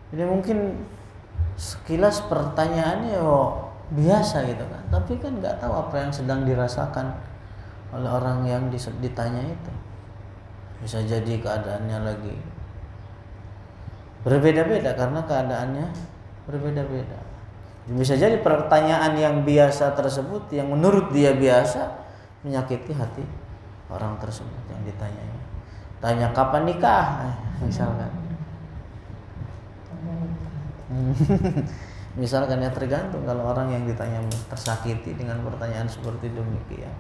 Jadi mungkin sekilas pertanyaannya biasa gitu kan, tapi kan nggak tahu apa yang sedang dirasakan oleh orang yang ditanya itu. Bisa jadi keadaannya lagi berbeda-beda karena keadaannya berbeda-beda. Bisa jadi pertanyaan yang biasa tersebut yang menurut dia biasa menyakiti hati orang tersebut yang ditanyanya. Tanya kapan nikah, misalkan. Misalkan ya, tergantung kalau orang yang ditanya tersakiti dengan pertanyaan seperti demikian.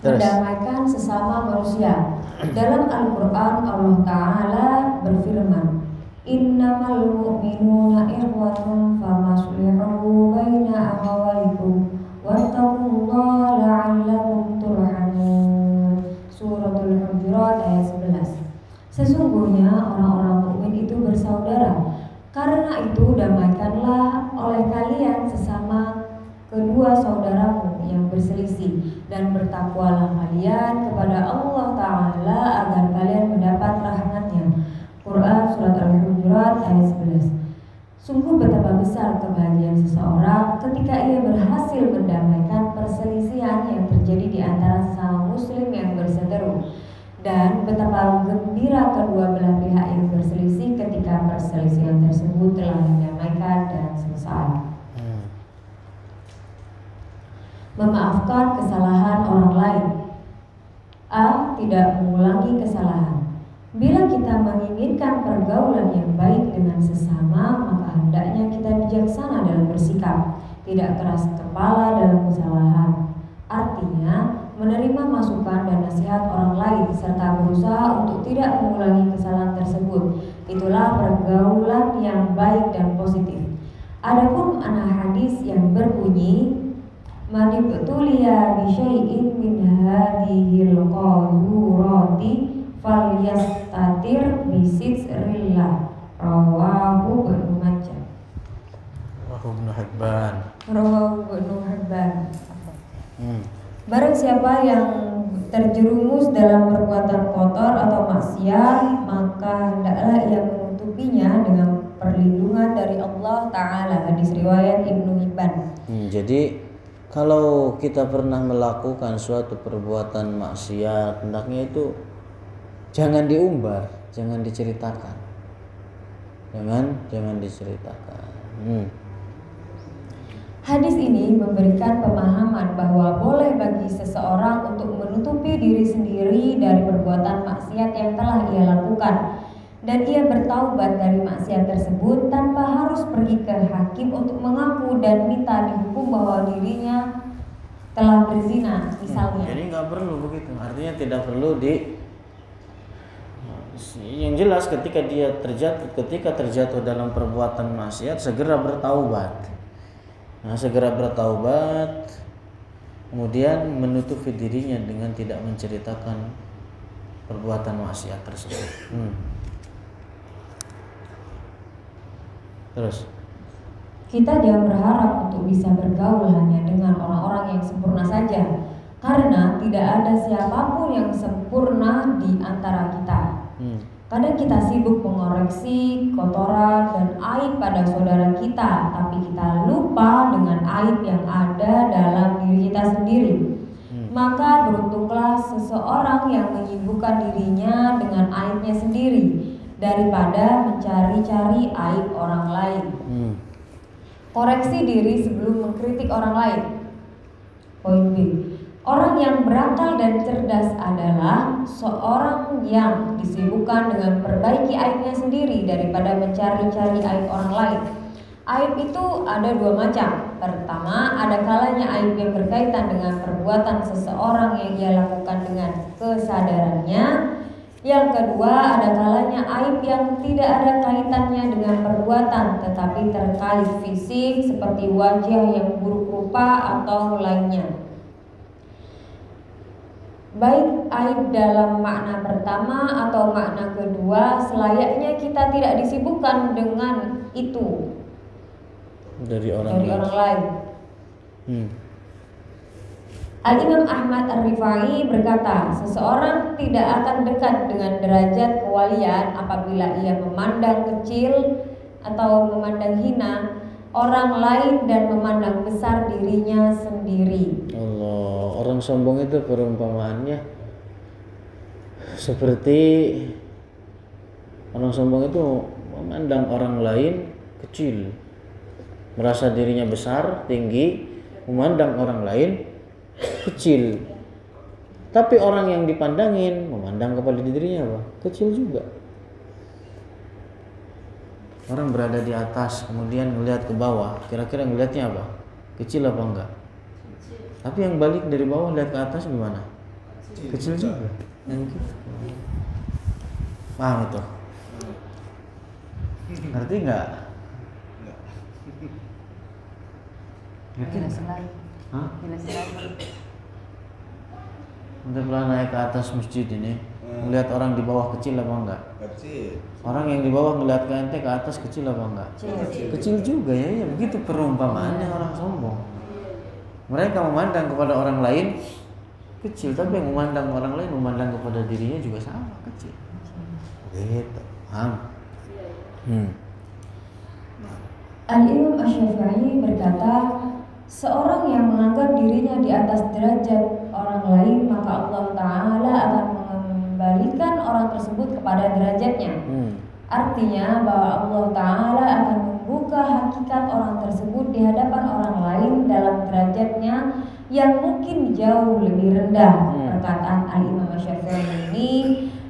Mendamaikan sesama manusia. Dalam Al-Quran Allah Ta'ala berfirman, Innamal mu'minuna ikhwatun famaslihu baina akhawaykum wattaqullaha la'allakum turhamun. Suratul Hujurat ayat 11. Sesungguhnya orang-orang mukmin itu bersaudara. Karena itu damaikanlah oleh kalian sesama kedua saudaramu yang berselisih, dan bertakwalah kalian kepada Allah Ta'ala agar kalian mendapat rahmatnya. Quran Surat Al-Hujurat ayat 11. Sungguh betapa besar kebahagiaan seseorang ketika ia berhasil mendamaikan perselisihan yang terjadi di antara sesama muslim yang berseteru, dan betapa gembira kedua belah pihak yang berselisih ketika perselisihan tersebut telah didamaikan dan selesai. Memaafkan kesalahan orang lain. A. Tidak mengulangi kesalahan. Bila kita menginginkan pergaulan yang baik dengan sesama, maka hendaknya kita bijaksana dalam bersikap, tidak keras kepala dalam kesalahan. Artinya, menerima masukan dan nasihat orang lain serta berusaha untuk tidak mengulangi kesalahan tersebut. Itulah pergaulan yang baik dan positif. Adapun makna hadis yang berbunyi manibtuliya bisyai'in min hadhil qadurati falyastatir bisitrillah. Rawahu Ibnu Majah. Rawahu Ibnu Hibban. Rawahu Ibnu Hibban. Barang siapa yang terjerumus dalam perbuatan kotor atau maksiat, maka hendaklah ia menutupinya dengan perlindungan dari Allah Ta'ala. Hadis riwayat Ibnu Hibban. Jadi kalau kita pernah melakukan suatu perbuatan maksiat, hendaknya itu jangan diumbar, jangan diceritakan. Jangan diceritakan. Hadis ini memberikan pemahaman bahwa boleh bagi seseorang untuk menutupi diri sendiri dari perbuatan maksiat yang telah ia lakukan, dan ia bertaubat dari maksiat tersebut tanpa harus pergi ke hakim untuk mengaku dan minta dihukum bahwa dirinya telah berzina, misalnya. Jadi nggak perlu begitu. Artinya tidak perlu yang jelas ketika terjatuh dalam perbuatan maksiat segera bertaubat. Segera bertaubat, kemudian menutupi dirinya dengan tidak menceritakan perbuatan maksiat tersebut. Terus kita jangan berharap untuk bisa bergaul hanya dengan orang-orang yang sempurna saja, karena tidak ada siapapun yang sempurna di antara kita. Kadang kita sibuk mengoreksi kotoran dan aib pada saudara kita, tapi kita lupa dengan aib yang ada dalam diri kita sendiri. Maka beruntunglah seseorang yang menyibukkan dirinya dengan aibnya sendiri daripada mencari-cari aib orang lain. Koreksi diri sebelum mengkritik orang lain. Poin B. Orang yang berakal dan cerdas adalah seorang yang disibukkan dengan perbaiki aibnya sendiri daripada mencari-cari aib orang lain. Aib itu ada dua macam. Pertama, ada kalanya aib yang berkaitan dengan perbuatan seseorang yang ia lakukan dengan kesadarannya. Yang kedua, ada kalanya aib yang tidak ada kaitannya dengan perbuatan tetapi terkait fisik seperti wajah yang buruk rupa atau lainnya. Baik aib dalam makna pertama atau makna kedua, selayaknya kita tidak disibukkan dengan itu dari orang lain. Al-Imam Ahmad Ar-Rifai berkata, seseorang tidak akan dekat dengan derajat kewalian apabila ia memandang kecil atau memandang hina orang lain dan memandang besar dirinya sendiri. Allah, orang sombong itu perumpamaannya seperti orang sombong itu memandang orang lain kecil, merasa dirinya besar, tinggi, memandang orang lain kecil. Tapi orang yang dipandangin memandang kepada dirinya apa? Kecil juga. Orang berada di atas kemudian melihat ke bawah, kira-kira ngelihatnya apa? Kecil apa enggak? Tapi yang balik dari bawah lihat ke atas gimana? Kecil juga. Gitu. Paham itu? Ngerti enggak? Ngerti? Hah? Udah pernah naik ke atas masjid ini, melihat orang di bawah kecil apa enggak? Kecil. Orang yang di bawah ngelihat ke ente ke atas kecil apa enggak? Kecil juga ya, begitu perumpamaannya orang sombong. Mereka memandang kepada orang lain kecil, tapi yang memandang orang lain memandang kepada dirinya juga sama kecil. Gitu, paham? Al-Imam Asy-Syafi'i berkata, seorang yang menganggap dirinya di atas derajat orang lain, maka Allah Ta'ala akan mengembalikan orang tersebut kepada derajatnya. Artinya bahwa Allah Ta'ala akan membuka hakikat orang tersebut di hadapan orang lain dalam derajatnya yang mungkin jauh lebih rendah. Perkataan Al-Imam Asy-Syafi'i ini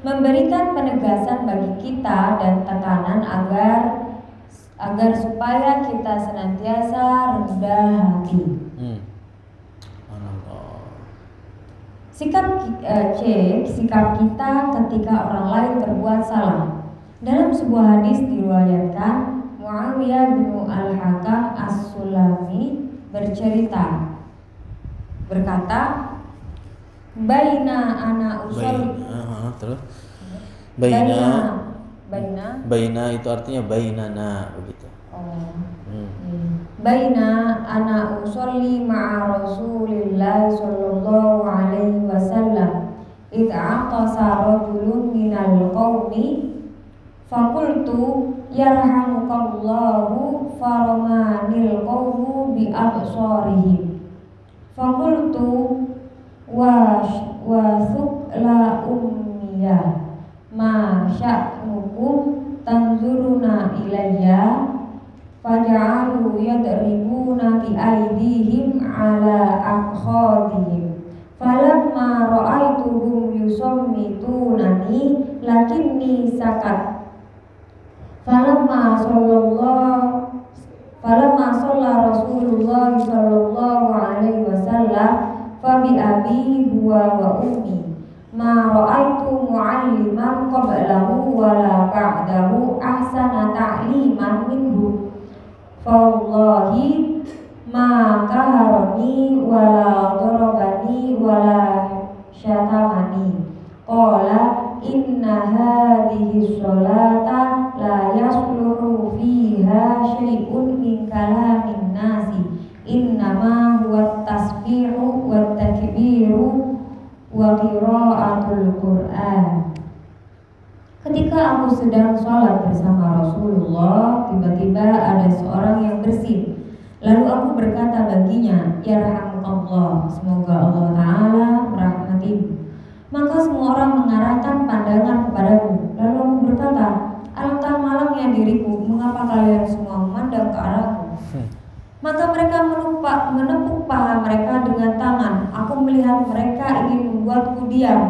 memberikan penegasan bagi kita dan tekanan agar supaya kita senantiasa rendah hati. Sikap kita ketika orang lain berbuat salah. Dalam sebuah hadis diriwayatkan, Muawiyah bin Al-Hakam As-Sulami berkata, Baina ana usolli. Baina itu artinya bainana begitu. Baina ana usolli ma'a Rasulillah sallallahu alaihi wasallam id aqasa rajulun minal qaumi faqultu yarhamukallahu faramanil qawmu bi absarihim faqultu wa sukla ummiyah ma sya'nukum tanzuruna ilayya faja'alu yadribuna bi aydihim ala akhadihim falamma ra'aituhum yusammitunani lakinni sakat falamma shalla Rasulullah sallallahu alaihi wasallam fa bi abi huwa wa ummi ma ra'aitu mu'alliman qablahu wala ba'dahu ahsana ta'liman minhu fawallahi ma kaharani wala darabani wala syatamani qala inna hadhihi sholata la yasluhu fiha syai'un min kalamin nasi innama huwa tasbihu wa takbiru wa qiraatul Qur'an. Ketika aku sedang sholat bersama Rasulullah, tiba-tiba ada seorang yang bersin. Lalu aku berkata baginya, yarhamukallah, semoga Allah Ta'ala merahmatimu. Maka semua orang mengarahkan pandangan kepadaku. Lalu aku berkata, alangkah malangnya diriku, mengapa kalian semua memandang ke arahku? Maka mereka menepuk paha mereka dengan tangan. Aku melihat mereka ingin membuatku diam,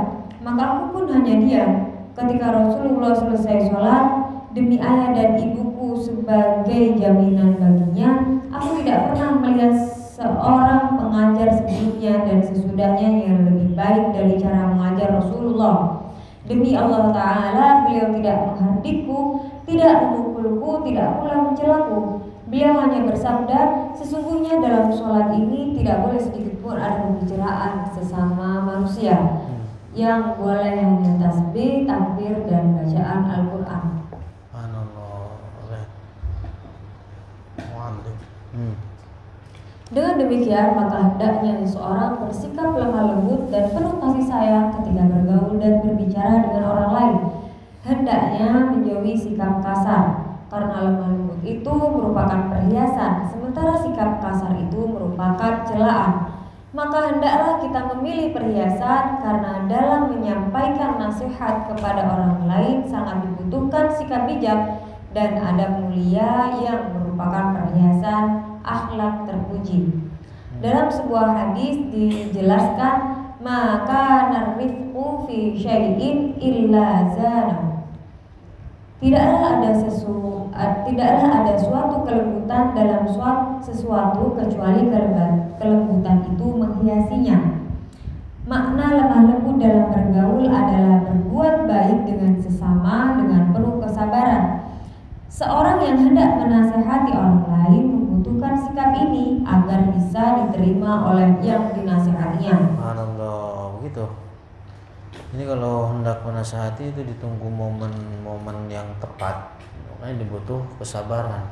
maka aku pun hanya diam. Ketika Rasulullah selesai sholat, demi ayah dan ibuku sebagai jaminan baginya, aku tidak pernah melihat seorang pengajar sebelumnya dan sesudahnya yang lebih baik dari cara mengajar Rasulullah. Demi Allah Ta'ala, beliau tidak menghardikku, tidak memukulku, tidak pula mencelaku. Beliau hanya bersabda, sesungguhnya dalam sholat ini tidak boleh sedikit pun ada pembicaraan sesama manusia. Yang boleh hanya tasbih, takbir, dan bacaan Al-Quran. Dengan demikian, maka hendaknya seseorang bersikap lemah lembut dan penuh kasih sayang ketika bergaul dan berbicara dengan orang lain. Hendaknya menjauhi sikap kasar, karena lemah lembut itu merupakan perhiasan, sementara sikap kasar itu merupakan celaan. Maka hendaklah kita memilih perhiasan, karena dalam menyampaikan nasihat kepada orang lain sangat dibutuhkan sikap bijak dan adab mulia yang merupakan perhiasan akhlak terpuji. Dalam sebuah hadis dijelaskan, maka narifqu fi syai'in illa zana. Tidaklah ada suatu kelembutan dalam sesuatu kecuali kelembutan itu menghiasinya. Makna lemah lembut dalam bergaul adalah berbuat baik dengan sesama dengan penuh kesabaran. Seorang yang hendak menasehati orang lain membutuhkan sikap ini agar bisa diterima oleh yang dinasehatinya. Subhanallah, begitu. Ini kalau hendak menasehati itu ditunggu momen-momen yang tepat. Makanya dibutuh kesabaran.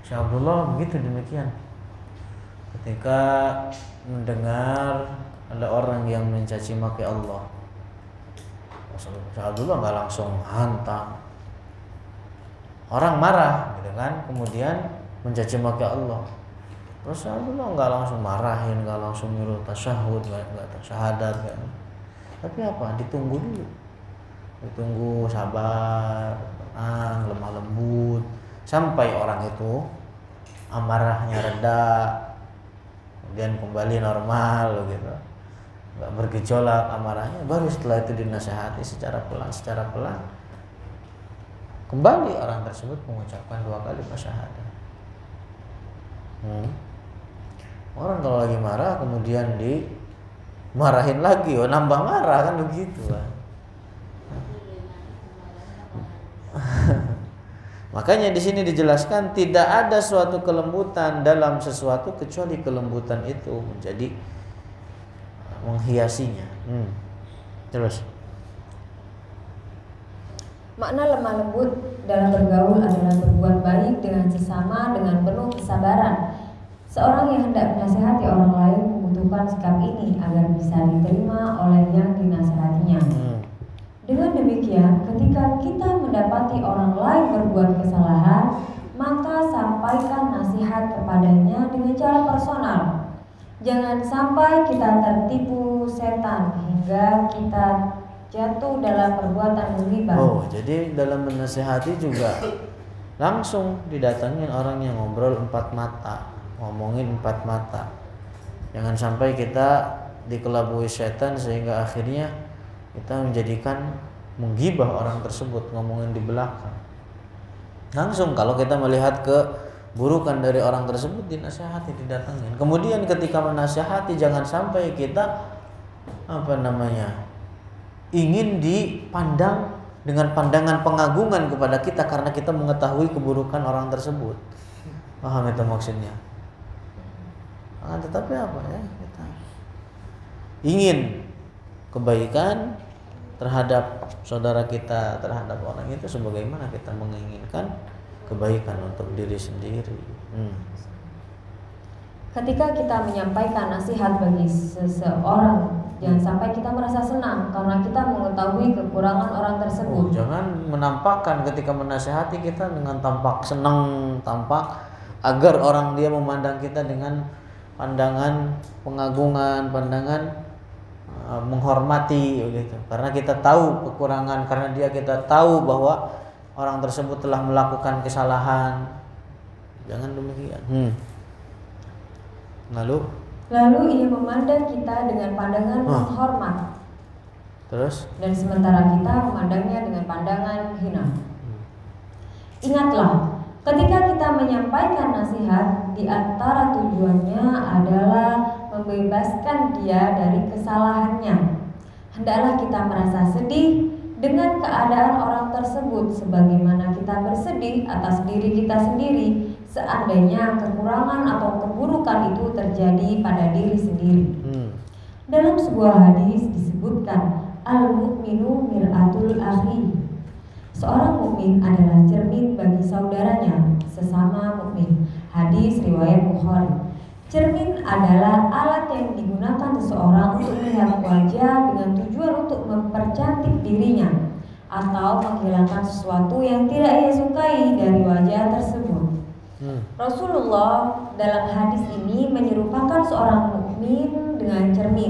Syekh Abdullah begitu demikian. Ketika mendengar ada orang yang mencaci maki Allah, Syekh Abdullah nggak langsung hantam. Orang marah, gitu kan? Kemudian mencaci maki Allah. Terus Abdullah nggak langsung marahin, nggak langsung nyuruh tasyahud, nggak tasyahadat, kan? Tapi apa? Ditunggu dulu. Ditunggu sabar, tenang, lemah lembut, sampai orang itu amarahnya reda, kemudian kembali normal, gitu. Nggak bergejolak amarahnya. Baru setelah itu dinasehati secara pelan. Kembali orang tersebut mengucapkan 2 kali syahadat. Orang kalau lagi marah kemudian dimarahin lagi, nambah marah, kan begitu kan. Makanya di sini dijelaskan tidak ada suatu kelembutan dalam sesuatu kecuali kelembutan itu menjadi menghiasinya. Terus. Makna lemah lembut dalam bergaul adalah berbuat baik dengan sesama dengan penuh kesabaran. Seorang yang hendak menasihati orang lain membutuhkan sikap ini agar bisa diterima oleh yang dinasihatinya. Dengan demikian, ketika kita mendapati orang lain berbuat kesalahan, maka sampaikan nasihat kepadanya dengan cara personal. Jangan sampai kita tertipu setan hingga kita jatuh dalam perbuatan ghibah. Jadi dalam menasihati juga langsung didatangin orang yang ngobrol 4 mata, ngomongin 4 mata. Jangan sampai kita dikelabui setan sehingga akhirnya kita menjadikan menggibah orang tersebut, ngomongin di belakang. Langsung kalau kita melihat keburukan dari orang tersebut, dinasihati, didatangin. Kemudian ketika menasihati jangan sampai kita ingin dipandang dengan pandangan pengagungan kepada kita karena kita mengetahui keburukan orang tersebut. Paham itu maksudnya? Tetapi apa ya? Kita ingin kebaikan terhadap saudara kita, terhadap orang itu sebagaimana kita menginginkan kebaikan untuk diri sendiri. Ketika kita menyampaikan nasihat bagi seseorang, jangan sampai kita merasa senang karena kita mengetahui kekurangan orang tersebut. Jangan menampakkan ketika menasihati kita dengan tampak senang, tampak agar orang dia memandang kita dengan pandangan pengagungan, pandangan menghormati, gitu. Karena kita tahu kekurangan, karena kita tahu bahwa orang tersebut telah melakukan kesalahan. Jangan demikian. Lalu ia memandang kita dengan pandangan menghormat. Terus? Dan sementara kita memandangnya dengan pandangan hina. Ingatlah, ketika kita menyampaikan nasihat, di antara tujuannya adalah membebaskan dia dari kesalahannya. Hendaklah kita merasa sedih dengan keadaan orang tersebut sebagaimana kita bersedih atas diri kita sendiri seandainya kekurangan atau keburukan itu terjadi pada diri sendiri. Dalam sebuah hadis disebutkan, al-mu'minu mir'atul akhi. Seorang mukmin adalah cermin bagi saudaranya sesama mukmin. Hadis riwayat Bukhari. Cermin adalah alat yang digunakan seseorang untuk melihat wajah dengan tujuan untuk mempercantik dirinya atau menghilangkan sesuatu yang tidak ia sukai dari wajah tersebut. Rasulullah dalam hadis ini menyerupakan seorang mukmin dengan cermin.